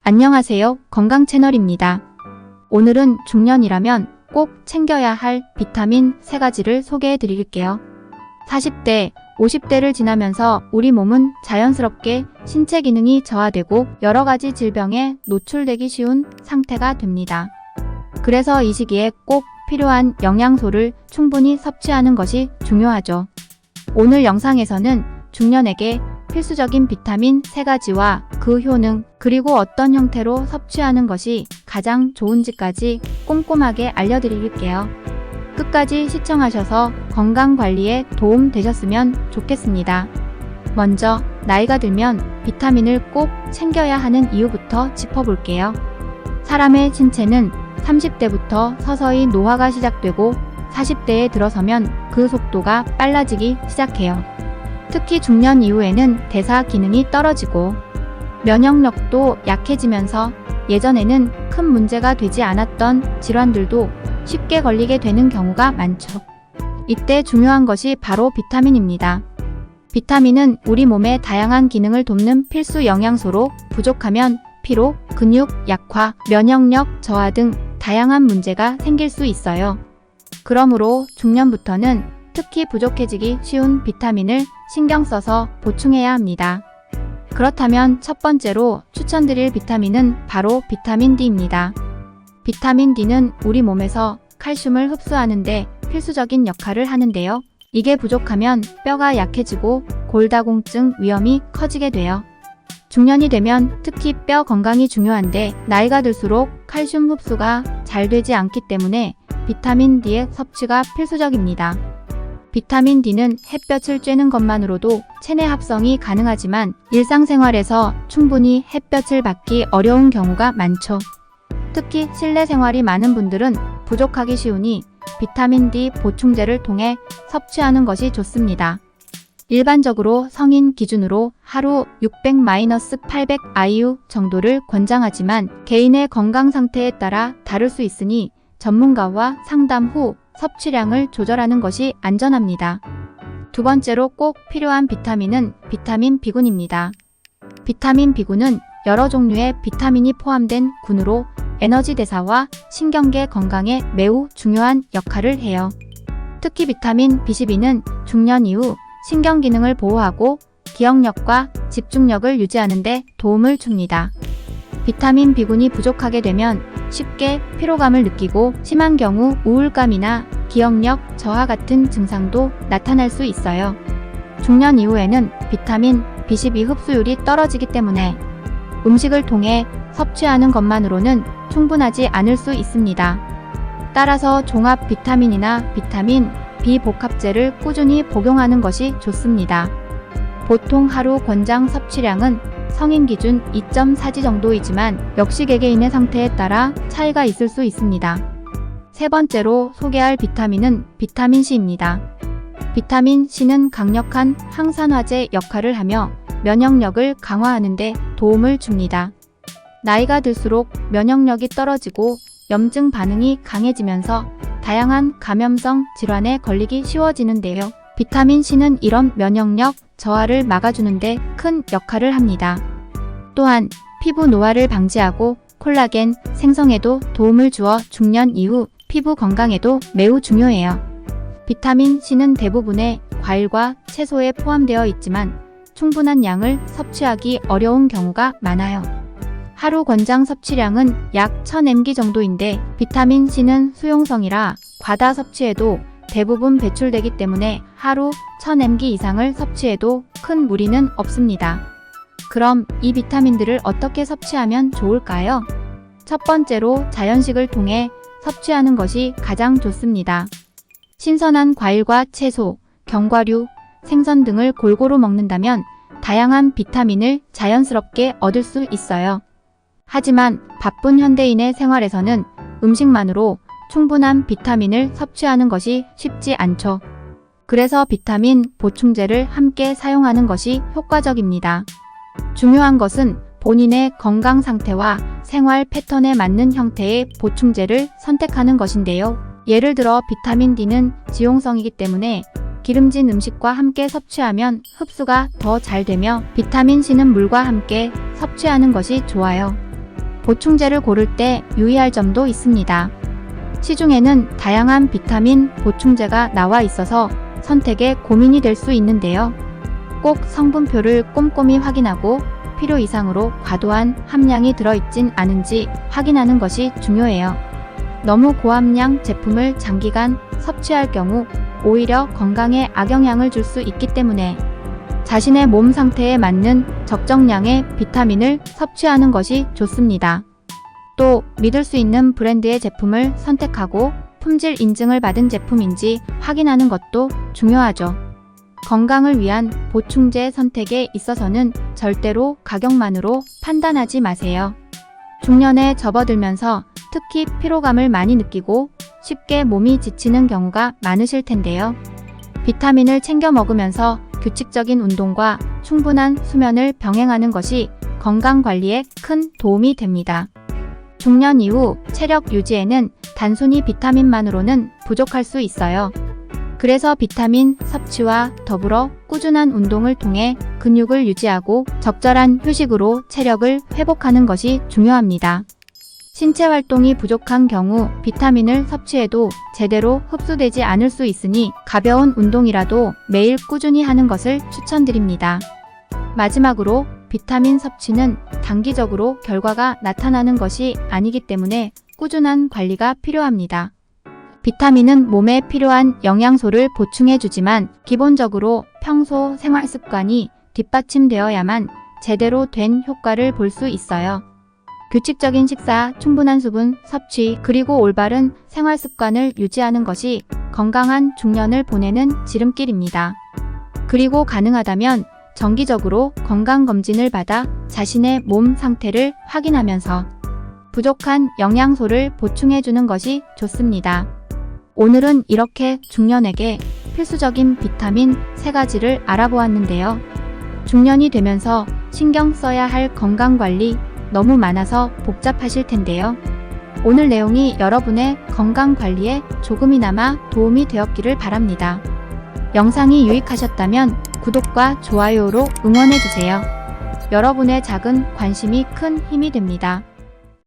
안녕하세요. 건강 채널입니다. 오늘은 중년이라면 꼭 챙겨야 할 비타민 3가지를 소개해 드릴게요. 40대, 50대를 지나면서 우리 몸은 자연스럽게 신체 기능이 저하되고 여러 가지 질병에 노출되기 쉬운 상태가 됩니다. 그래서 이 시기에 꼭 필요한 영양소를 충분히 섭취하는 것이 중요하죠. 오늘 영상에서는 중년에게 필수적인 비타민 3가지와 그 효능, 그리고 어떤 형태로 섭취하는 것이 가장 좋은지까지 꼼꼼하게 알려드릴게요. 끝까지 시청하셔서 건강관리에 도움 되셨으면 좋겠습니다. 먼저 나이가 들면 비타민을 꼭 챙겨야 하는 이유부터 짚어볼게요. 사람의 신체는 30대부터 서서히 노화가 시작되고 40대에 들어서면 그 속도가 빨라지기 시작해요. 특히 중년 이후에는 대사 기능이 떨어지고 면역력도 약해지면서 예전에는 큰 문제가 되지 않았던 질환들도 쉽게 걸리게 되는 경우가 많죠. 이때 중요한 것이 바로 비타민입니다. 비타민은 우리 몸의 다양한 기능을 돕는 필수 영양소로 부족하면 피로, 근육 약화, 면역력 저하 등 다양한 문제가 생길 수 있어요. 그러므로 중년부터는 특히 부족해지기 쉬운 비타민을 신경 써서 보충해야 합니다. 그렇다면 첫 번째로 추천드릴 비타민은 바로 비타민 D입니다. 비타민 D는 우리 몸에서 칼슘을 흡수하는데 필수적인 역할을 하는데요. 이게 부족하면 뼈가 약해지고 골다공증 위험이 커지게 돼요. 중년이 되면 특히 뼈 건강이 중요한데 나이가 들수록 칼슘 흡수가 잘 되지 않기 때문에 비타민 D의 섭취가 필수적입니다. 비타민 D는 햇볕을 쬐는 것만으로도 체내 합성이 가능하지만 일상생활에서 충분히 햇볕을 받기 어려운 경우가 많죠. 특히 실내 생활이 많은 분들은 부족하기 쉬우니 비타민 D 보충제를 통해 섭취하는 것이 좋습니다. 일반적으로 성인 기준으로 하루 600-800 IU 정도를 권장하지만 개인의 건강 상태에 따라 다를 수 있으니 전문가와 상담 후 섭취량을 조절하는 것이 안전합니다. 두 번째로 꼭 필요한 비타민은 비타민 B군입니다. 비타민 B군은 여러 종류의 비타민이 포함된 군으로 에너지 대사와 신경계 건강에 매우 중요한 역할을 해요. 특히 비타민 B12는 중년 이후 신경 기능을 보호하고 기억력과 집중력을 유지하는 데 도움을 줍니다. 비타민 B군이 부족하게 되면 쉽게 피로감을 느끼고 심한 경우 우울감이나 기억력 저하 같은 증상도 나타날 수 있어요. 중년 이후에는 비타민 B12 흡수율이 떨어지기 때문에 음식을 통해 섭취하는 것만으로는 충분하지 않을 수 있습니다. 따라서 종합 비타민이나 비타민 B 복합제를 꾸준히 복용하는 것이 좋습니다. 보통 하루 권장 섭취량은 성인 기준 2.4g 정도이지만 역시 개개인의 상태에 따라 차이가 있을 수 있습니다. 세 번째로 소개할 비타민은 비타민 C입니다. 비타민 C는 강력한 항산화제 역할을 하며 면역력을 강화하는 데 도움을 줍니다. 나이가 들수록 면역력이 떨어지고 염증 반응이 강해지면서 다양한 감염성 질환에 걸리기 쉬워지는데요. 비타민 C는 이런 면역력 저하를 막아주는 데 큰 역할을 합니다. 또한 피부 노화를 방지하고 콜라겐 생성에도 도움을 주어 중년 이후 피부 건강에도 매우 중요해요. 비타민 C는 대부분의 과일과 채소에 포함되어 있지만 충분한 양을 섭취하기 어려운 경우가 많아요. 하루 권장 섭취량은 약 1000mg 정도인데 비타민 C는 수용성이라 과다 섭취해도 대부분 배출되기 때문에 하루 1000mg 이상을 섭취해도 큰 무리는 없습니다. 그럼 이 비타민들을 어떻게 섭취하면 좋을까요? 첫 번째로 자연식을 통해 섭취하는 것이 가장 좋습니다. 신선한 과일과 채소, 견과류, 생선 등을 골고루 먹는다면 다양한 비타민을 자연스럽게 얻을 수 있어요. 하지만 바쁜 현대인의 생활에서는 음식만으로 충분한 비타민을 섭취하는 것이 쉽지 않죠. 그래서 비타민 보충제를 함께 사용하는 것이 효과적입니다. 중요한 것은 본인의 건강 상태와 생활 패턴에 맞는 형태의 보충제를 선택하는 것인데요. 예를 들어 비타민 D는 지용성이기 때문에 기름진 음식과 함께 섭취하면 흡수가 더 잘 되며 비타민 C는 물과 함께 섭취하는 것이 좋아요. 보충제를 고를 때 유의할 점도 있습니다. 시중에는 다양한 비타민 보충제가 나와 있어서 선택에 고민이 될 수 있는데요. 꼭 성분표를 꼼꼼히 확인하고 필요 이상으로 과도한 함량이 들어있진 않은지 확인하는 것이 중요해요. 너무 고함량 제품을 장기간 섭취할 경우 오히려 건강에 악영향을 줄 수 있기 때문에 자신의 몸 상태에 맞는 적정량의 비타민을 섭취하는 것이 좋습니다. 또 믿을 수 있는 브랜드의 제품을 선택하고 품질 인증을 받은 제품인지 확인하는 것도 중요하죠. 건강을 위한 보충제 선택에 있어서는 절대로 가격만으로 판단하지 마세요. 중년에 접어들면서 특히 피로감을 많이 느끼고 쉽게 몸이 지치는 경우가 많으실 텐데요. 비타민을 챙겨 먹으면서 규칙적인 운동과 충분한 수면을 병행하는 것이 건강 관리에 큰 도움이 됩니다. 중년 이후 체력 유지에는 단순히 비타민만으로는 부족할 수 있어요. 그래서 비타민 섭취와 더불어 꾸준한 운동을 통해 근육을 유지하고 적절한 휴식으로 체력을 회복하는 것이 중요합니다. 신체 활동이 부족한 경우 비타민을 섭취해도 제대로 흡수되지 않을 수 있으니 가벼운 운동이라도 매일 꾸준히 하는 것을 추천드립니다. 마지막으로 비타민 섭취는 단기적으로 결과가 나타나는 것이 아니기 때문에 꾸준한 관리가 필요합니다. 비타민은 몸에 필요한 영양소를 보충해주지만 기본적으로 평소 생활 습관이 뒷받침되어야만 제대로 된 효과를 볼 수 있어요. 규칙적인 식사, 충분한 수분 섭취, 그리고 올바른 생활 습관을 유지하는 것이 건강한 중년을 보내는 지름길입니다. 그리고 가능하다면 정기적으로 건강검진을 받아 자신의 몸 상태를 확인하면서 부족한 영양소를 보충해주는 것이 좋습니다. 오늘은 이렇게 중년에게 필수적인 비타민 3가지를 알아보았는데요. 중년이 되면서 신경 써야 할 건강관리 너무 많아서 복잡하실 텐데요. 오늘 내용이 여러분의 건강관리에 조금이나마 도움이 되었기를 바랍니다. 영상이 유익하셨다면 구독과 좋아요로 응원해주세요. 여러분의 작은 관심이 큰 힘이 됩니다.